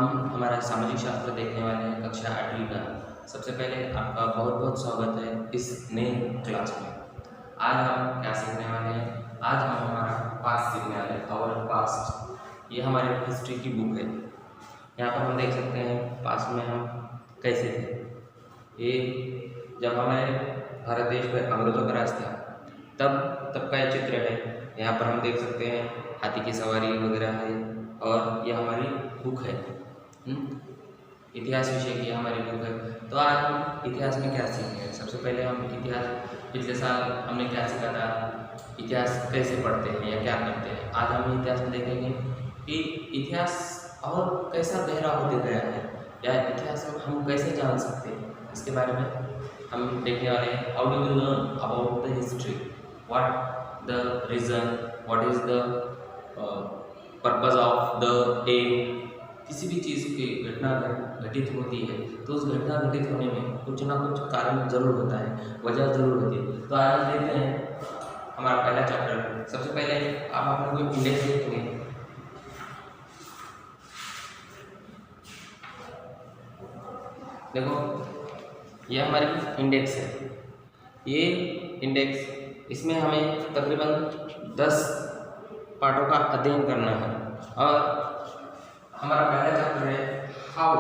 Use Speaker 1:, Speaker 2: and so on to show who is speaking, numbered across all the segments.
Speaker 1: हमारा सामाजिक शास्त्र देखने वाले हैं कक्षा 8वीं का। सबसे पहले आपका बहुत बहुत स्वागत है इस नए क्लास में। आज हम क्या सीखने वाले हैं? आज हम हमारा पास्ट सीखने वाले हैं, आवर पास्ट। ये हमारे हिस्ट्री की बुक है। यहाँ पर हम देख सकते हैं पास्ट में हम कैसे थे। ये जब हमारे भारत देश पर अंग्रेजों का राज था तब का ये चित्र है। यहाँ पर हम देख सकते हैं हाथी की सवारी वगैरह है और यह हमारी बुक है। इतिहास विषय की हमारी बुक है। तो आज हम इतिहास में क्या सीखेंगे? सबसे पहले हम इतिहास, पिछले साल हमने क्या सीखा था, इतिहास कैसे पढ़ते हैं या क्या करते हैं। आज हम इतिहास में देखेंगे कि इतिहास और कैसा गहरा होते गया है या इतिहास में हम कैसे जान सकते हैं, इसके बारे में हम देखने वाले हैं। How do we learn about the history, what the reason, what is the purpose of the aim. किसी भी चीज़ की घटना घटित होती है तो उस घटना घटित होने में कुछ ना कुछ कारण जरूर होता है, वजह जरूर होती है। तो आज हम देखते हैं हमारा पहला चैप्टर। सबसे पहले आप अपना कोई इंडेक्स देखेंगे। देखो ये हमारी इंडेक्स है। ये इंडेक्स, इसमें हमें तकरीबन 10 पार्टों का अध्ययन करना है और हमारा पहला चैप्टर है how,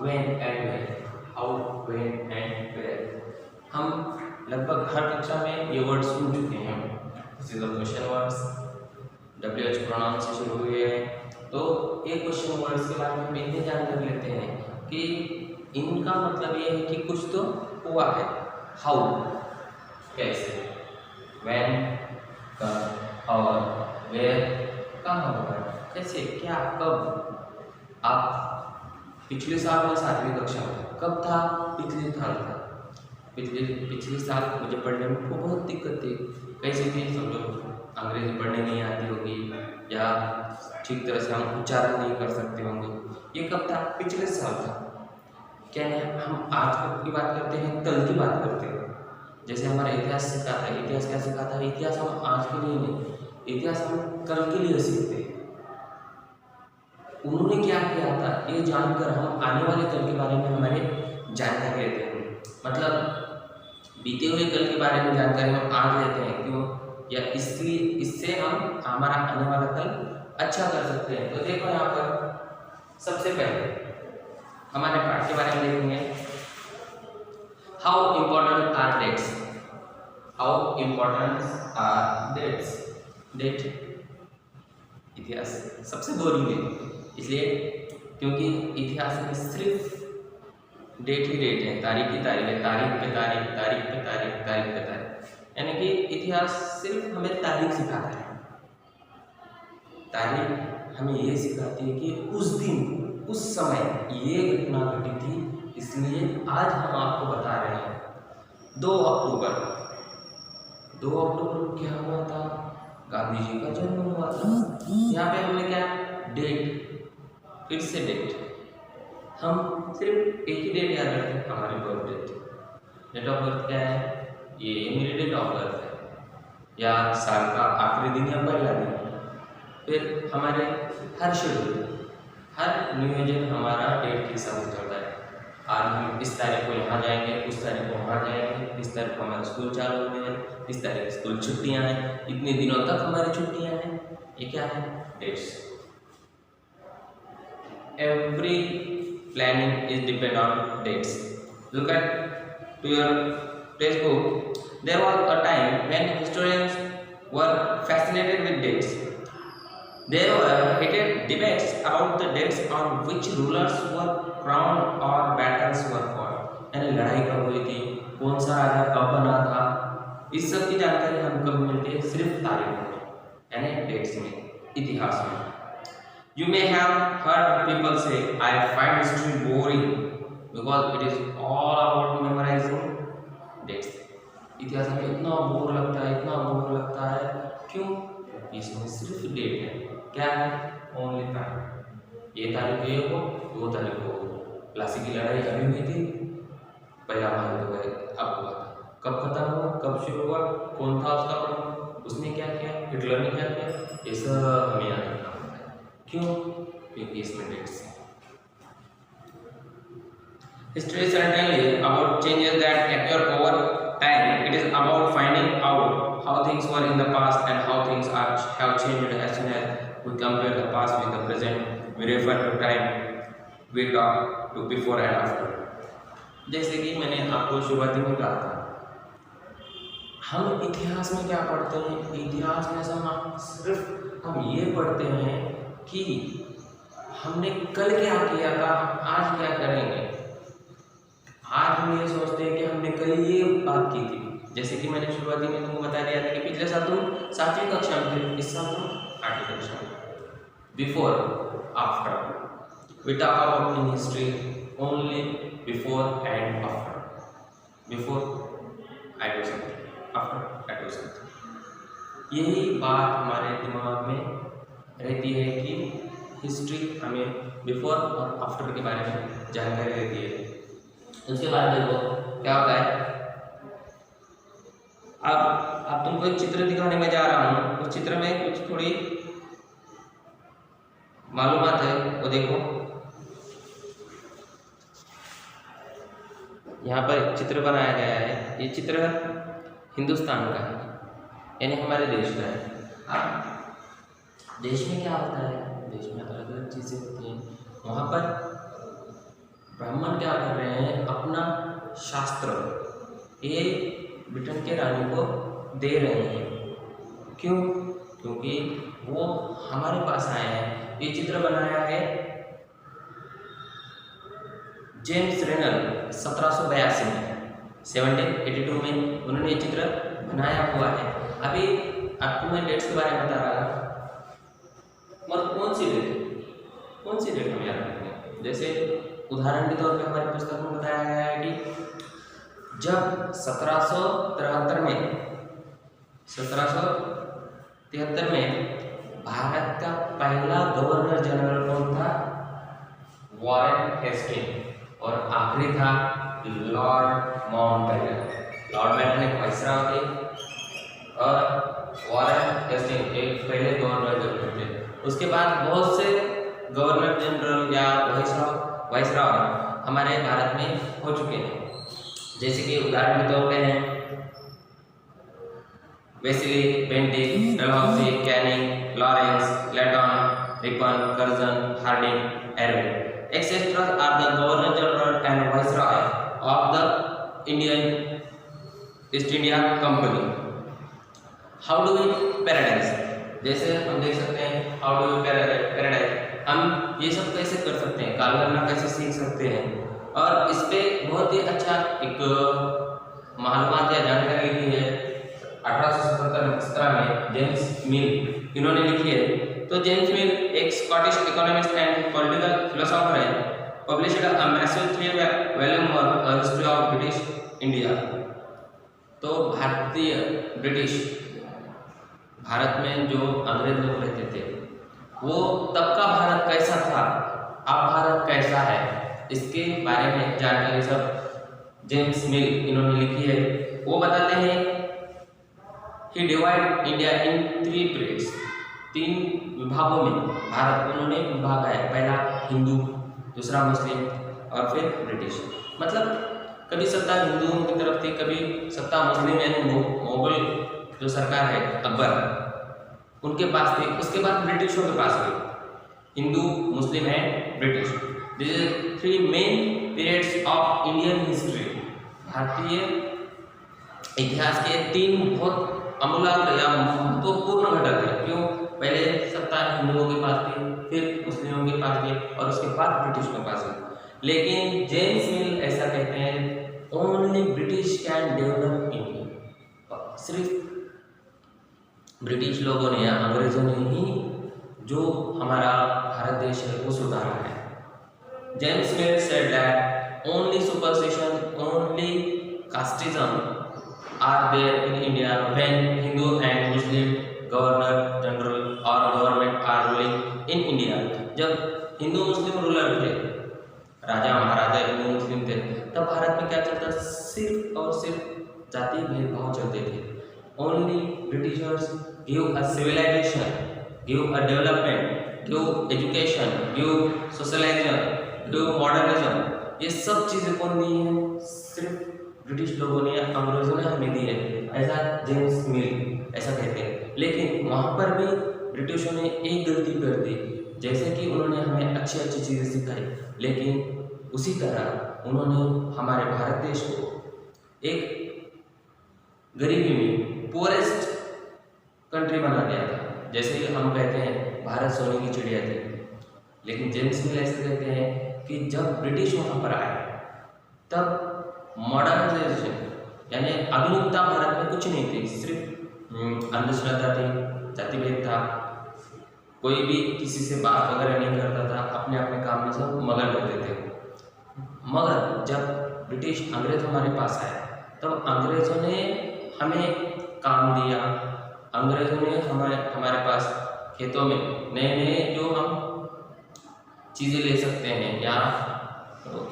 Speaker 1: when and where. How, when and where. हम लगभग हर कक्षा में ये वर्ड सुन चुके हैं। This is the question words, WH pronoun से शुरू हुए हैं। तो ये क्वेश्चन वर्ड्स के बारे में हम इतनी जानकारी लेते हैं कि इनका मतलब ये है कि कुछ तो हुआ है। हाउ कैसे, व्हेन कब और वेयर कहाँ हुआ, कैसे क्या कब। आप पिछले साल में 7वीं कक्षा में कब था? पिछले साल था। पिछले साल मुझे पढ़ने में बहुत दिक्कत थी। कैसे थी? समझो अंग्रेजी पढ़ने नहीं आती होगी या ठीक तरह से हम उच्चारण नहीं कर सकते होंगे। ये कब था? पिछले साल था। क्या है, हम आज की बात करते हैं, कल की बात करते हैं। जैसे हमारा इतिहास सिखाता है, इतिहास क्या सिखाता है? इतिहास हम आज के लिए नहीं, इतिहास हम कल के लिए सीखते हैं। उन्होंने क्या किया था ये जानकर हम आने वाले कल के बारे में हमारे जानकारी लेते हैं। मतलब बीते हुए कल के बारे में जानकारी हम आज लेते हैं। क्यों? या इसलिए इससे हम हमारा आने वाला कल अच्छा कर सकते हैं। तो देखो यहाँ पर सबसे पहले हमारे पाठ के बारे में देखेंगे। How important are dates. How important are dates. Date इतिहास सबसे बोरिंग है, इसलिए क्योंकि इतिहास में सिर्फ डेट ही डेट है, तारीख ही तारीख है, तारीख पे तारीख, तारीख पे तारीख, तारीख पे तारीख। यानी कि इतिहास सिर्फ हमें तारीख सिखाता है। तारीख हमें ये सिखाती है कि उस दिन उस समय ये घटना घटी थी, इसलिए आज हम आपको बता रहे हैं 2 अक्टूबर। 2 अक्टूबर को क्या हुआ था? गांधी जी का जन्म हुआ था। यहाँ पे हमने क्या डेट, फिर से डेट, हम सिर्फ एक ही डेट याद रखते हैं, हमारी birth date. Date of birth क्या है? ये मेरी डेट ऑफ बर्थ है या साल का आखिरी दिन या पहला दिन। फिर हमारे हर शेड्यूल, हर नियोजन हमारा डेट के हिसाब से चलता है। आज हम इस तारीख को यहाँ जाएंगे, उस तारीख को वहाँ जाएंगे, इस तारीख को हमारा स्कूल चालू होने हैं, इस तारीख स्कूल छुट्टियाँ हैं, इतने दिनों तक हमारी छुट्टियाँ हैं। ये क्या है? Dates. Every planning is depend on dates. Look at to your textbook. There was a time when historians were fascinated with dates. There were heated debates about the dates on which rulers were crowned or battles were fought. यानी लड़ाई कब हुई थी, कौन सा राजा कब बना था, इस सब की जानकारी हम कब मिलती है? सिर्फ तारीख में, यानी डेट्स में, इतिहास में। You may have heard people say, I find history boring because it is all about memorizing dates. इतिहास में इतना बोर लगता है, इतना बोर लगता है। क्यों? इसमें सिर्फ डेट है। क्या है? ओनली तारीख। ये तारीख ये हो, वो तारीख हो। प्लासी की लड़ाई अभी हुई थी, पहला महायुद्ध अब हुआ था, कब खत्म हुआ, कब शुरू हुआ, कौन था उसका प्रमुख, उसने क्या किया, हिटलर ने क्या किया, ये सब हमें याद रखना। क्यों? क्योंकि इसमें डेट्स हैं। History is certainly about changes that occur over time. It is about finding out how things were in the past and how things have changed as soon as we compare the past with the present. We refer to time we talk to before and after. जैसे कि मैंने आपको शुरुआती में कहा था, हम इतिहास में क्या पढ़ते हैं? इतिहास में सिर्फ हम ये पढ़ते हैं कि हमने कल क्या किया था, आज क्या करेंगे। आज हम ये सोचते हैं कि हमने कल ये बात की थी। जैसे कि मैंने शुरुआती में तुमको बता दिया था कि पिछले साल तुम 7वीं कक्षा में थे, इस साल तुम 8वीं कक्षा में। Before after we talk about in history only before and after. Before I do something, after I do something. यही बात हमारे दिमाग में रहती है कि हिस्ट्री हमें बिफोर और आफ्टर के बारे में जानकारी देती है। उसके बाद देखो क्या होता है। अब तुमको एक चित्र दिखाने में जा रहा हूँ। उस चित्र में कुछ थोड़ी मालूमात है, वो देखो। यहाँ पर एक चित्र बनाया गया है। ये चित्र हिंदुस्तान का है, यानी हमारे देश का है। अब देश में क्या होता है? देश में अलग अलग चीज़ें होती हैं। वहाँ पर ब्राह्मण क्या कर रहे हैं? अपना शास्त्र ये ब्रिटेन के रानी को दे रहे हैं। क्यों? क्योंकि वो हमारे पास आए हैं। ये चित्र बनाया है जेम्स रेनल 1782 में, 1782 में उन्होंने ये चित्र बनाया हुआ है। अभी आपको मैं डेट्स के बारे में बता रहा था, और कौन सी डेट हम याद रखेंगे। जैसे उदाहरण के तौर पे हमारी पुस्तक में बताया गया है कि जब 1773 में भारत का पहला गवर्नर जनरल कौन था? Warren Hasting. और आखिरी था लॉर्ड माउंटबेटन। लॉर्ड माउंटबेटन एक वाइसरॉय थे और वॉरेन हेस्टिंग एक पहले गवर्नर जनरल थे। उसके बाद बहुत से गवर्नर जनरल या वाइसरॉय हमारे भारत में हो चुके हैं। जैसे कि उदाहरण के तौर पे हैं Wellesley, Bentinck, Dalhousie, Canning, Lawrence, Clayton, Ripon, Curzon, Hardinge, Irwin, etc. are the Governor General and Viceroy of the Indian East India Company. How do we paradise? जैसे हम देख सकते हैं हाउ डू वी पैराडाइज, हम ये सब कैसे कर सकते हैं, काल गणना कैसे सीख सकते हैं। और इस पे बहुत ही अच्छा एक मालूमात या जानकारी लिखी है 1877 में जेम्स मिल इन्होंने लिखी है। तो जेम्स मिल एक Scottish economist and political philosopher है। Published a massive 3 volume work history of British India. तो भारत में जो अंग्रेज लोग रहते थे वो तब का भारत कैसा था, अब भारत कैसा है, इसके बारे में जानकारी सब जेम्स मिल इन्होंने लिखी है। वो बताते हैं ही डिवाइड इंडिया इन 3 पीरियड्स। 3 विभागों में भारत को उन्होंने विभागा है। पहला हिंदू, दूसरा मुस्लिम और फिर ब्रिटिश। मतलब कभी सत्ता हिंदुओं की तरफ थी, कभी सत्ता मुस्लिम यानी मुगल जो सरकार है अकबर उनके पास थी। उसके बाद ब्रिटिशों के पास गई। Hindu, Muslim and British. This is 3 main periods of Indian history. भारतीय इतिहास के 3 बहुत अमूलाग्र या महत्वपूर्ण घटक है। क्यों? पहले सत्ता हिंदुओं के पास थी, फिर मुस्लिमों के पास गई और उसके बाद ब्रिटिश के पास गई। लेकिन जेम्स मिल ऐसा कहते हैं only British can develop India. सिर्फ ब्रिटिश लोगों ने या अंग्रेजों ने ही जो हमारा भारत देश है वो सुधारा है। James mill said that only superstition, only casteism are there in India when Hindu and Muslim governor general or government are ruling in India। जब हिंदू मुस्लिम रूलर थे, राजा महाराजा हिंदू मुस्लिम थे, तब भारत में क्या चलता? सिर्फ और सिर्फ जाति भेदभाव चलते थे। Only Britishers give a civilisation, give a development, give education, give socialisation, give modernism. ये सब चीज़ें कौन दी हैं? सिर्फ ब्रिटिश लोगों ने या अंग्रेजों ने हमें दी है, ऐसा जेम्स मिल ऐसा कहते हैं। लेकिन वहाँ पर भी ब्रिटिशों ने एक गलती कर दी, जैसे कि उन्होंने हमें अच्छी अच्छी चीज़ें सिखाई, लेकिन उसी तरह उन्होंने हमारे भारत देश को एक गरीबी में पुअरेस्ट कंट्री बना दिया था। जैसे कि हम कहते हैं भारत सोने की चिड़िया थी, लेकिन जेम्स मिल ऐसे कहते हैं कि जब ब्रिटिश वहाँ पर आए तब मॉडर्नाइजेशन यानी आधुनिकता भारत में कुछ नहीं थी, सिर्फ अंधश्रद्धा थी, जातिभेद था, कोई भी किसी से बात वगैरह नहीं करता था, अपने अपने काम में सब मगन रहते थे। मगर जब ब्रिटिश अंग्रेज हमारे पास आए तब अंग्रेज़ों ने हमें काम दिया, अंग्रेज़ों ने हमारे पास खेतों में नए नए जो हम चीज़ें ले सकते हैं या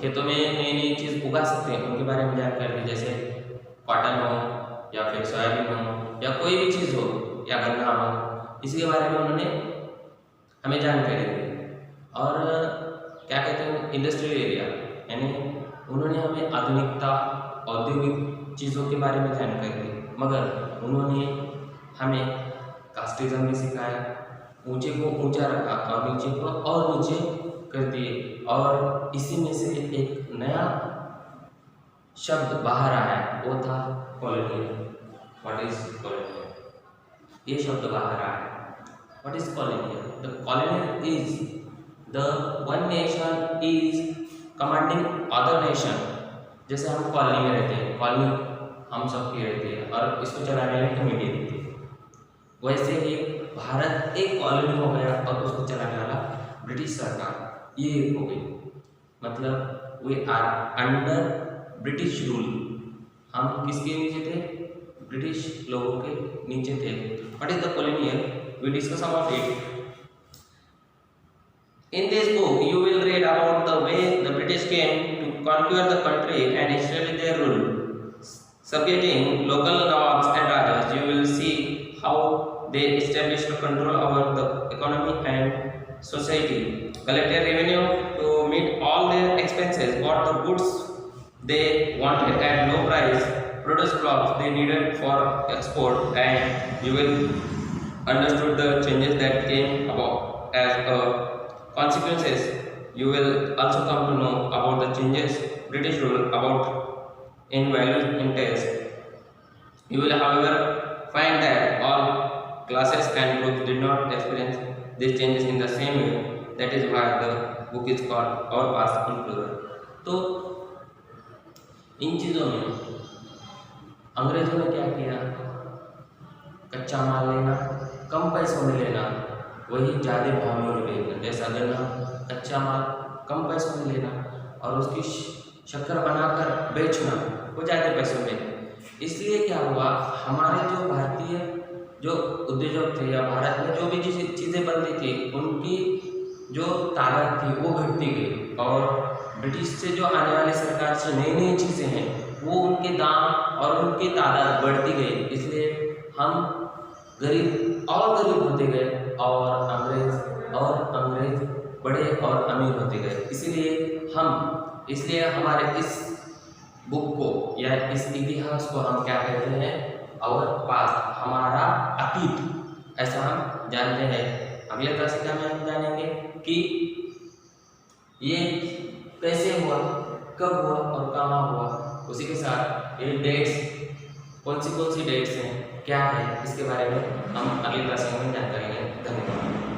Speaker 1: खेतों में नई नई चीज़ उगा सकते हैं उनके बारे में जानकारी दी, जैसे कॉटन हो या फिर सोयाबीन हो या कोई भी चीज़ हो या गन्ना हो, इसी के बारे में उन्होंने हमें जानकारी दी। और क्या कहते हैं इंडस्ट्रियल एरिया, यानी उन्होंने हमें आधुनिकता औद्योगिक चीज़ों के बारे में जानकारी दी, मगर उन्होंने हमें कास्टिज्म भी सिखाया, ऊंचे को ऊंचा रखा और नीचे को और नीचे कर दिए। और इसी में से एक नया शब्द बाहर आया, वो था कॉलोनियल। What is colonial? ये शब्द बाहर आया। What is colonial? The colonial is the one nation is commanding other nation. जैसे हम कॉलोनी में रहते हैं, कॉलोनी हम सब की रहती है और इसको चलाने वाली कमेटी रहती है, वैसे ही भारत एक कॉलोनी हो गया और उसको चलाने वाला ब्रिटिश सरकार ये हो गई। मतलब we are under British rule. हम किसके नीचे थे? ब्रिटिश लोगों के नीचे थे। What is the colonial? We discuss about it. In this book, you will read about the way the British came to conquer the country and establish their rule. Subjugating local nawabs and rajas, you will see how they established control over the economy and society, collected revenue to meet all their expenses, bought the goods they wanted at low price, produced crops they needed for export, and you will understood the changes that came about as a consequences. You will also come to know about the changes British rule about in values in taste. You will however find that all classes and groups did not experience these changes in the same way. That is why the book is called Our Past Included. तो इन चीज़ों में अंग्रेजों ने क्या किया? कच्चा माल लेना, कम पैसों में लेना, वही ज़्यादा भाव में बेचना। जैसा गन्ना कच्चा माल कम पैसों में लेना और उसकी शक्कर बनाकर बेचना वो ज़्यादा पैसों में। इसलिए क्या हुआ, हमारे जो भारतीय जो उद्योजक थे या भारत में जो भी चीज़ें बनती थी उनकी जो तादाद थी वो घटती गई और ब्रिटिश से जो आने वाली सरकार से नई नई चीज़ें हैं वो उनके दाम और उनकी तादाद बढ़ती गई। इसलिए हम गरीब और गरीब होते गए और अंग्रेज बड़े और अमीर होते गए। इसलिए हमारे इस बुक को या इस इतिहास को हम क्या कहते हैं? और पास्ट, हमारा अतीत, ऐसा हम जानते हैं। अगले क्लासिका में हम जानेंगे कि ये कैसे हुआ, कब हुआ और कहाँ हुआ। उसी के साथ ये डेट्स कौन सी डेट्स हैं, क्या है, इसके बारे में हम अगली क्लासिका में जानकारी लेंगे। धन्यवाद।